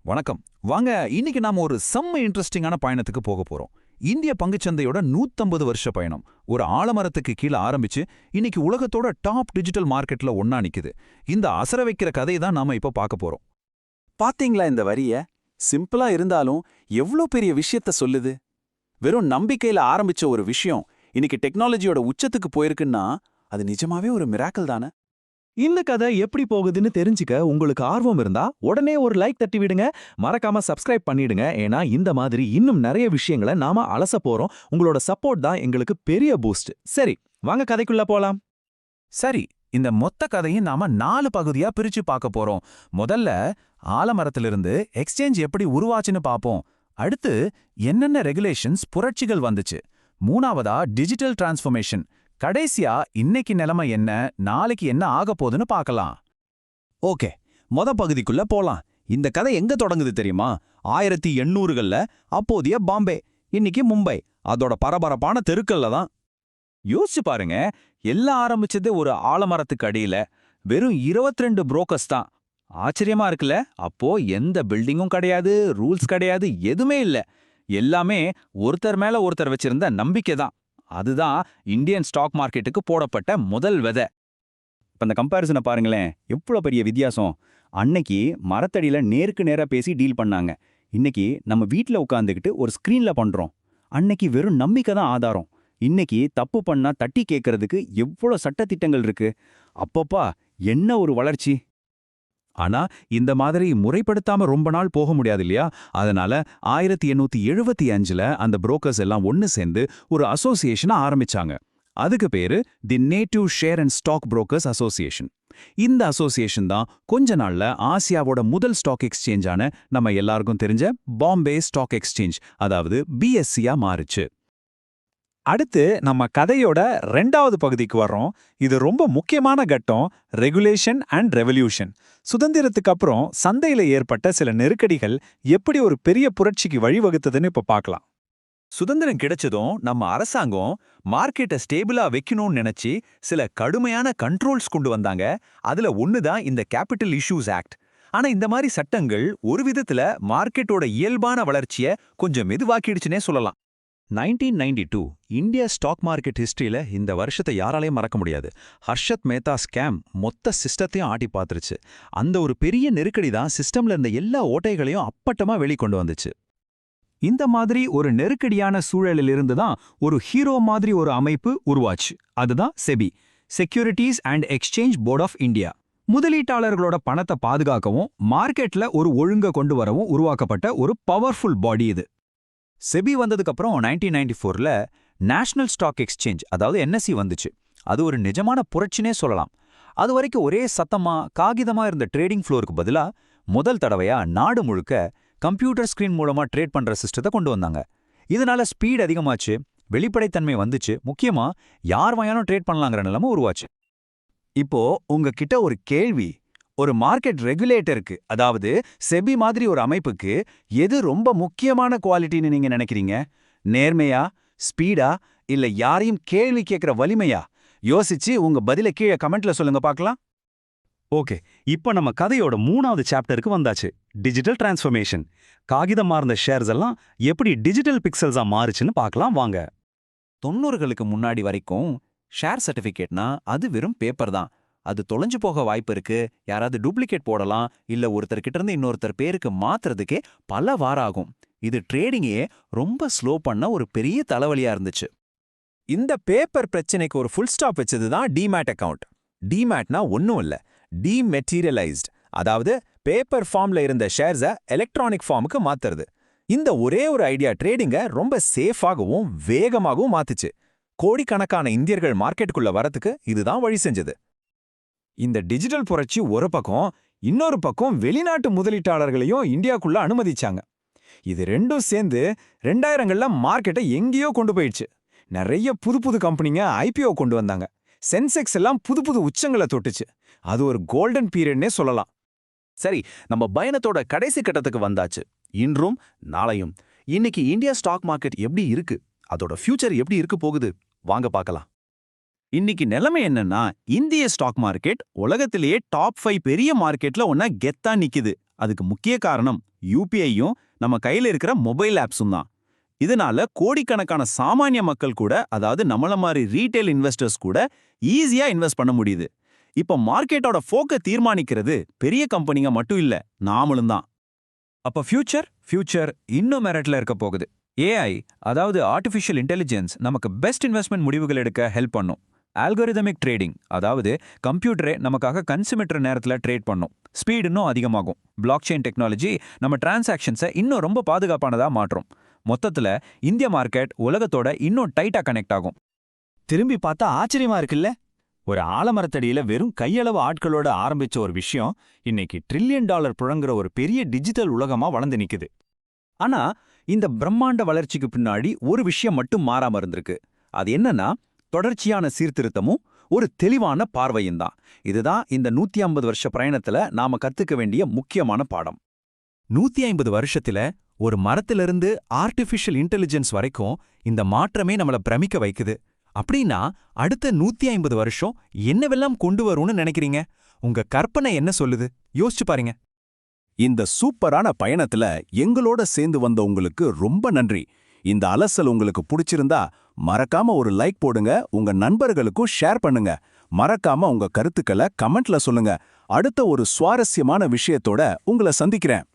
வணக்கம். வாங்க இன்னைக்கு நாம ஒரு செம்ம இன்ட்ரெஸ்டிங்கான பயணத்துக்கு போக போறோம். இந்திய பங்குச்சந்தையோட 150 வருஷ பயணம். ஒரு ஆலமரத்துக்கு கீழே ஆரம்பிச்சு இன்னைக்கு உலகத்தோட டாப் டிஜிட்டல் மார்க்கெட்ல ஒண்ணா நிக்குது. இந்த அசர வைக்கிற கதை தான் நாம இப்ப பார்க்க போறோம். பாத்தீங்களா இந்த வரிய? சிம்பிளா இருந்தாலும் எவ்ளோ பெரிய விஷயத்த சொல்லுது. வெறும் நம்பிக்கையில ஆரம்பிச்ச ஒரு விஷயம் இன்னைக்கு டெக்னாலஜியோட உச்சத்துக்கு போயிருக்குன்னா அது நிஜமாவே ஒரு மிராக்கிள் தானே. இந்த கதை எப்படி போகுதுன்னு தெரிஞ்சுக்க உங்களுக்கு ஆர்வம் இருந்தா உடனே ஒரு லைக் தட்டி விடுங்க. மறக்காம சப்ஸ்கிரைப் பண்ணிடுங்க. ஏன்னா இந்த மாதிரி இன்னும் நிறைய விஷயங்களை நாம அலச போறோம். உங்களோட சப்போர்ட் தான் எங்களுக்கு பெரிய பூஸ்ட். சரி, வாங்க கதைக்குள்ள போலாம். சரி, இந்த மொத்த கதையும் நாம 4 பகுதியா பிரிச்சு பார்க்க போறோம். முதல்ல ஆலமரத்திலிருந்து எக்ஸ்சேஞ்ச் எப்படி உருவாச்சுன்னு பார்ப்போம். அடுத்து என்னென்ன ரெகுலேஷன்ஸ் புரட்சிகள் வந்துச்சு. மூணாவதா டிஜிட்டல் டிரான்ஸ்ஃபர்மேஷன். கடைசியா இன்னைக்கு நிலைமை என்ன, நாளைக்கு என்ன ஆக போகுதுன்னு பார்க்கலாம். ஓகே, பகுதிக்குள்ள போலாம். இந்த கதை எங்க தொடங்குது தெரியுமா? 1800கள்ல அப்போதைய பாம்பே, இன்னைக்கு மும்பை, அதோட பரபரப்பான தெருக்கள்ல தான். யோசிச்சு பாருங்க, எல்லாம் ஆரம்பிச்சது ஒரு ஆலமரத்துக்கு அடியில. வெறும் 22 புரோக்கர்ஸ் தான். ஆச்சரியமா இருக்குல்ல? அப்போ எந்த பில்டிங்கும் கிடையாது, ரூல்ஸ் கிடையாது, எதுவுமே இல்ல. எல்லாமே ஒருத்தர் மேல ஒருத்தர் வச்சிருந்த நம்பிக்கை தான். அதுதான் இந்தியன் ஸ்டாக் மார்க்கெட்டுக்கு போடப்பட்ட முதல் விதை. இப்ப இந்த கம்பேரிசனை பாருங்களேன், எவ்வளவு பெரிய வித்தியாசம். அன்னைக்கு மரத்தடியில நேருக்கு நேரா பேசி டீல் பண்ணாங்க. இன்னைக்கு நம்ம வீட்ல உட்காந்துக்கிட்டு ஒரு ஸ்கிரீன்ல பண்றோம். அன்னைக்கு வெறும் நம்பிக்கை தான் ஆதாரம். இன்னைக்கு தப்பு பண்ணா தட்டி கேட்கறதுக்கு எவ்வளவு சட்டத்திட்டங்கள் இருக்கு. அப்பப்பா, என்ன ஒரு வளர்ச்சி. ஆனா இந்த மாதிரி முறைப்படுத்தாம ரொம்ப நாள் போக முடியாது இல்லையா? அதனால 1875ல அந்த புரோக்கர்ஸ் எல்லாம் ஒன்னு சேர்ந்து ஒரு அசோசியேஷனை ஆரம்பிச்சாங்க. அதுக்கு பேரு the native share and stock brokers association. இந்த அசோசியேஷன் தான் கொஞ்ச நாள்ல ஆசியாவோட முதல் ஸ்டாக் எக்ஸ்சேஞ்சான நம்ம எல்லாருக்கும் தெரிஞ்ச பாம்பே ஸ்டாக் எக்ஸ்சேஞ்ச், அதாவது பிஎஸ்சியா மாறுச்சு. அடுத்து நம்ம கதையோட 2வது பகுதிக்கு வர்றோம். இது ரொம்ப முக்கியமான கட்டம், ரெகுலேஷன் அண்ட் ரெவல்யூஷன். சுதந்திரத்துக்கு அப்புறம் சந்தையில ஏற்பட்ட சில நெருக்கடிகள் எப்படி ஒரு பெரிய புரட்சிக்கு வழிவகுத்ததுன்னு இப்ப பார்க்கலாம். சுதந்திரம் கிடைச்சதும் நம்ம அரசாங்கம் மார்க்கெட்டை ஸ்டேபிளா வைக்கணும்னு நினைச்சு சில கடுமையான கண்ட்ரோல்ஸ் கொண்டு வந்தாங்க. அதுல ஒண்ணுதான் இந்த கேபிட்டல் இஷ்யூஸ் ஆக்ட். ஆனா இந்த மாதிரி சட்டங்கள் ஒரு விதத்துல மார்க்கெட்டோட இயல்பான வளர்ச்சியை கொஞ்சம் மெதுவாக்கிடுச்சுனே சொல்லலாம். 1992 இந்திய ஸ்டாக் மார்க்கெட் ஹிஸ்டரியில இந்த வருஷத்தை யாராலையும் மறக்க முடியாது. ஹர்ஷத் மேத்தா ஸ்கேம் மொத்த சிஸ்டத்தையும் ஆட்டி பார்த்துருச்சு. அந்த ஒரு பெரிய நெருக்கடி தான் சிஸ்டம்ல இருந்த எல்லா ஓட்டைகளையும் அப்பட்டமா வெளிக்கொண்டு வந்துச்சு. இந்த மாதிரி ஒரு நெருக்கடியான சூழலிலிருந்து தான் ஒரு ஹீரோ மாதிரி ஒரு அமைப்பு உருவாச்சு. அதுதான் SEBI, securities and exchange board of India. முதலீட்டாளர்களோட பணத்தை பாதுகாக்கவும் மார்க்கெட்ல ஒரு ஒழுங்க கொண்டு வரவும் உருவாக்கப்பட்ட ஒரு பவர்ஃபுல் பாடி இது. செபி வந்ததுக்கு அப்புறம் 1994ல நேஷனல் ஸ்டாக் எக்ஸ்சேஞ்ச், அதாவது என்எஸ்சி வந்துச்சு. அது ஒரு நிஜமான புரட்சினே சொல்லலாம். அது வரைக்கும் ஒரே சத்தமா காகிதமா இருந்த ட்ரேடிங் ஃப்ளோருக்கு பதிலா முதல் தடவையா நாடு முழுக்க கம்ப்யூட்டர் ஸ்கிரீன் மூலமா ட்ரேட் பண்ற சிஸ்டத்தை கொண்டு வந்தாங்க. இதனால ஸ்பீட் அதிகமாச்சு, வெளிப்படைத்தன்மை வந்துச்சு, முக்கியமா யார் வாயாலும் ட்ரேட் பண்ணலாங்கிற நிலைமை உருவாச்சு. இப்போ உங்ககிட்ட ஒரு கேள்வி, ஒரு மார்க்கெட் ரெகுலேட்டருக்கு, அதாவது செபி மாதிரி ஒரு அமைப்புக்கு எது ரொம்ப முக்கியமான குவாலிட்டின்னு நீங்க நினைக்கிறீங்க? நேர்மையா, ஸ்பீடா, இல்ல யாரையும் கேள்வி கேட்கிற வலிமையா? யோசிச்சு உங்க பதில கீழே கமெண்ட்ல சொல்லுங்க பார்க்கலாம். ஓகே, இப்போ நம்ம கதையோட 3வது சாப்டருக்கு வந்தாச்சு, டிஜிட்டல் டிரான்ஸ்ஃபர்மேஷன். காகிதம் மார்ந்த ஷேர்ஸ் எல்லாம் எப்படி டிஜிட்டல் பிக்சல்ஸா மாறுச்சுன்னு பார்க்கலாம் வாங்க. 90களுக்கு முன்னாடி வரைக்கும் ஷேர் சர்டிஃபிகேட்னா அது வெறும் பேப்பர் தான். அது தொலைஞ்சு போக வாய்ப்பு இருக்கு, யாராவது டூப்ளிகேட் போடலாம், இல்ல ஒருத்தர்கிட்ட இருந்து இன்னொருத்தர் பேருக்கு மாத்துறதுக்கே பல வாரம் ஆகும். இது ட்ரேடிங்கே ரொம்ப ஸ்லோ பண்ண ஒரு பெரிய தலைவலியா இருந்துச்சு. இந்த பேப்பர் பிரச்சனைக்கு ஒரு ஃபுல் ஸ்டாப் வச்சது தான் டிமேட் அக்கவுண்ட். டிமேட்னா ஒன்னும் இல்ல, டிமெட்டீரியலைஸ்ட், அதாவது பேப்பர் ஃபார்ம்ல இருந்த ஷேர்ஸை எலக்ட்ரானிக் ஃபார்முக்கு மாத்துறது. இந்த ஒரே ஒரு ஐடியா ட்ரேடிங்க ரொம்ப சேஃபாகவும் வேகமாகவும் மாத்துச்சு. கோடிக்கணக்கான இந்தியர்கள் மார்க்கெட்டுக்குள்ள வரத்துக்கு இதுதான் வழி செஞ்சது. இந்த டிஜிட்டல் புரட்சி ஒரு பக்கம், இன்னொரு பக்கம் வெளிநாட்டு முதலீட்டாளர்களையும் இந்தியாக்குள்ள அனுமதிச்சாங்க. இது ரெண்டும் சேர்ந்து 2000கள்ல மார்க்கெட்டை எங்கேயோ கொண்டு போயிடுச்சு. நிறைய புது புது கம்பெனிங்க ஐபிஓ கொண்டு வந்தாங்க. சென்செக்ஸ் எல்லாம் புது புது உச்சங்களை தொட்டுச்சு. அது ஒரு கோல்டன் பீரியட்னே சொல்லலாம். சரி, நம்ம பயணத்தோட கடைசி கட்டத்துக்கு வந்தாச்சு. இன்றும் நாளையும் இன்னைக்கு இந்தியா ஸ்டாக் மார்க்கெட் எப்படி இருக்கு, அதோட ஃபியூச்சர் எப்படி இருக்கு போகுது, வாங்க பார்க்கலாம். இன்னைக்கு நிலைமை என்னன்னா, இந்திய ஸ்டாக் மார்க்கெட் உலகத்திலேயே டாப் 5 பெரிய மார்க்கெட்ல ஒன்னா கெத்தா நிக்குது. அதுக்கு முக்கிய காரணம் யூபிஐயும் நம்ம கையில இருக்கிற மொபைல் ஆப்ஸும் தான். இதனால கோடிக்கணக்கான சாமானிய மக்கள் கூட, அதாவது நம்மள மாதிரி ரீட்டைல் இன்வெஸ்டர்ஸ் கூட ஈஸியா இன்வெஸ்ட் பண்ண முடியுது. இப்ப மார்க்கெட்டோட ஃபோக்க தீர்மானிக்கிறது பெரிய கம்பெனிங்க மட்டும் இல்ல, நாமளும் தான். அப்ப ஃபியூச்சர் இன்னும் மெரட்ல இருக்க போகுது. ஏஐ, அதாவது ஆர்டிஃபிஷியல் இன்டெலிஜென்ஸ், நமக்கு பெஸ்ட் இன்வெஸ்ட்மெண்ட் முடிவுகள் எடுக்க ஹெல்ப் பண்ணும். ஆல்கோரிதமிக் ட்ரேடிங், அதாவது கம்ப்யூட்டரே நமக்காக கன்சியூமர் நேரத்தில் ட்ரேட் பண்ணும். ஸ்பீட் இன்னும் அதிகமாகும். பிளாக் செயின் டெக்னாலஜி நம்ம டிரான்சாக்ஷன்ஸை இன்னும் ரொம்ப பாதுகாப்பானதா மாற்றும். மொத்தத்துல இந்திய மார்க்கெட் உலகத்தோட இன்னும் டைட்டா கனெக்ட் ஆகும். திரும்பி பார்த்தா ஆச்சரியமா இருக்குல்ல? ஒரு ஆலமரத்தடியில வெறும் கையளவு ஆட்களோட ஆரம்பிச்ச ஒரு விஷயம் இன்னைக்கு $1 ட்ரில்லியன் புழங்குற ஒரு பெரிய டிஜிட்டல் உலகமா வளர்ந்து நிக்குது. ஆனா இந்த பிரம்மாண்ட வளர்ச்சிக்கு பின்னாடி ஒரு விஷயம் மட்டும் மாறாம இருந்திருக்கு. அது என்னன்னா, தொடர்ச்சியான சீர்திருத்தமும் ஒரு தெளிவான பார்வையும் தான். இதுதான் இந்த 150 வருஷ பயணத்துல நாம கத்துக்க வேண்டிய முக்கியமான பாடம். 150 வருஷத்துல ஒரு மரத்திலிருந்து ஆர்டிஃபிஷியல் இன்டெலிஜென்ஸ் வரைக்கும் இந்த மாற்றமே நம்மள பிரமிக்க வைக்குது. அப்படின்னா அடுத்த 150 வருஷம் என்னவெல்லாம் கொண்டு வரும்னு நினைக்கிறீங்க? உங்க கற்பனை என்ன சொல்லுது? யோசிச்சு பாருங்க. இந்த சூப்பரான பயணத்துல எங்களோட சேர்ந்து வந்த உங்களுக்கு ரொம்ப நன்றி. இந்த அலசல் உங்களுக்கு பிடிச்சிருந்தா மறக்காம ஒரு லைக் போடுங்க, உங்க நண்பர்களுக்கும் ஷேர் பண்ணுங்க. மறக்காம உங்க கருத்துக்களை கமெண்ட்ல சொல்லுங்க. அடுத்த ஒரு சுவாரஸ்யமான விஷயத்தோட உங்களை சந்திக்கிறேன்.